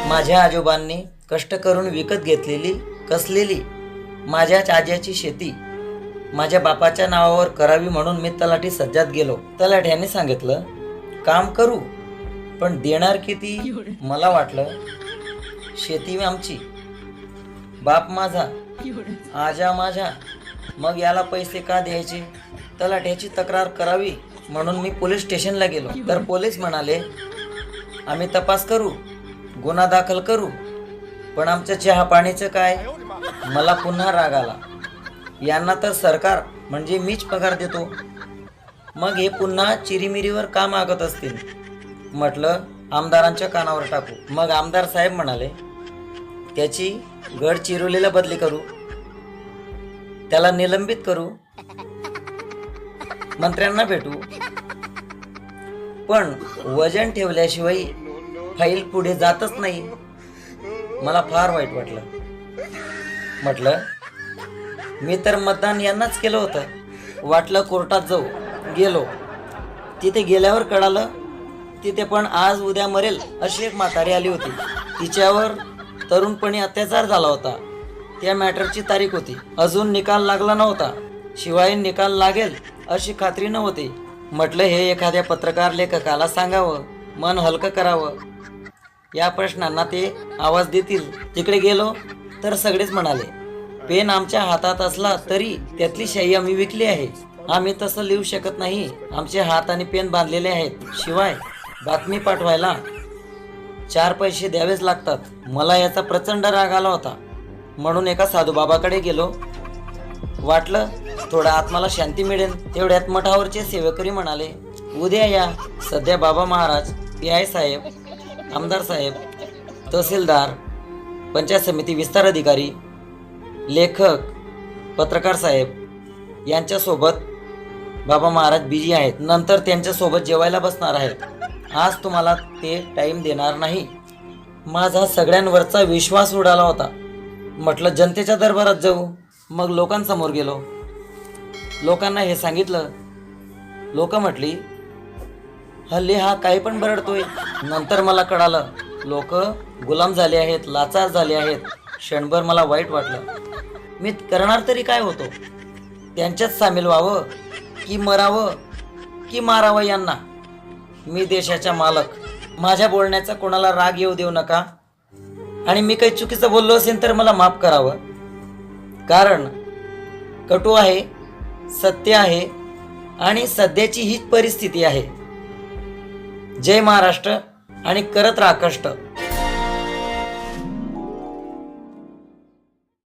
माझ्या आजोबांनी कष्ट करून विकत घेतलेली कसलेली माझ्याच आज्याची शेती माझ्या बापाच्या नावावर करावी म्हणून मी तलाठी सज्जात गेलो. तलाठ्याने सांगितलं काम करू, पण देणार किती? मला वाटलं शेती आमची, बाप माझा, आजा माझा, मग याला पैसे का द्यायचे? तलाठ्याची तक्रार करावी म्हणून मी पोलीस स्टेशनला गेलो. तर पोलीस म्हणाले आम्ही तपास करू, गुन्हा दाखल करू, पण आमच्या चहा पाणीचं काय? मला पुन्हा राग आला. यांना तर सरकार म्हणजे मीच पगार देतो, मग हे पुन्हा चिरीमिरीवर का मागत असतील? म्हटलं आमदारांच्या कानावर टाकू. मग आमदार साहेब म्हणाले त्याची गडचिरोलीला बदली करू, त्याला निलंबित करू, मंत्र्यांना भेटू, पण वजन ठेवल्याशिवाय फाईल पुढे जातच नाही. मला फार वाईट वाटलं. म्हटलं मी तर मतदान यांनाच केलं होतं. वाटलं कोर्टात जाऊ. गेलो. तिथे गेल्यावर कळालं तिथे पण आज उद्या मरेल अशी एक म्हातारी आली होती. तिच्यावर तरुणपणी अत्याचार झाला होता. त्या मॅटरची तारीख होती. अजून निकाल लागला नव्हता. शिवाय निकाल लागेल अशी खात्री नव्हती. म्हटलं हे एखाद्या पत्रकार लेखकाला सांगावं, मन हलकं करावं. या प्रश्नांना ते आवाज देतील. तिकडे गेलो तर सगळेच म्हणाले पेन आमच्या हातात असला तरी त्यातली शाई आम्ही विकली आहे. आम्ही तसं लिहू शकत नाही. आमचे हात आणि पेन बांधलेले आहेत. शिवाय बातमी पाठवायला 4 पैसे द्यावेच लागतात. मला याचा प्रचंड राग आला होता. म्हणून एका साधूबाबाकडे गेलो. वाटलं थोडा आत्माला शांती मिळेल. तेवढ्यात मठावरचे सेवेकरी म्हणाले उद्या या. सध्या बाबा महाराज, PI साहेब, आमदार साहेब, तहसीलदार, पंचायत समिती विस्तार अधिकारी, लेखक, पत्रकार साहेब यांच्यासोबत बाबा महाराज बिझी आहेत. नंतर त्यांच्यासोबत जेवायला बसणार आहेत. आज तुम्हाला ते टाईम देणार नाही. माझा सगळ्यांवरचा विश्वास उडाला होता. म्हटलं जनतेच्या दरबारात जाऊ. मग लोकांसमोर गेलो. लोकांना हे सांगितलं. लोक म्हटली हल्ली हा काही पण बरडतोय. नंतर मला कळालं लोक गुलाम झाले आहेत, लाचार झाले आहेत. क्षणभर मला वाईट वाटलं. मी करणार तरी काय होतो? त्यांच्यात सामील व्हावं की मरावं की मारावं यांना? मी देशाचा मालक. माझ्या बोलण्याचा कोणाला राग येऊ देऊ नका. आणि मी काही चुकीचं बोललो असेल तर मला माफ करावं. कारण कटू आहे, सत्य आहे आणि सध्याची हीच परिस्थिती आहे. जय महाराष्ट्र आणि करत राहा कष्ट.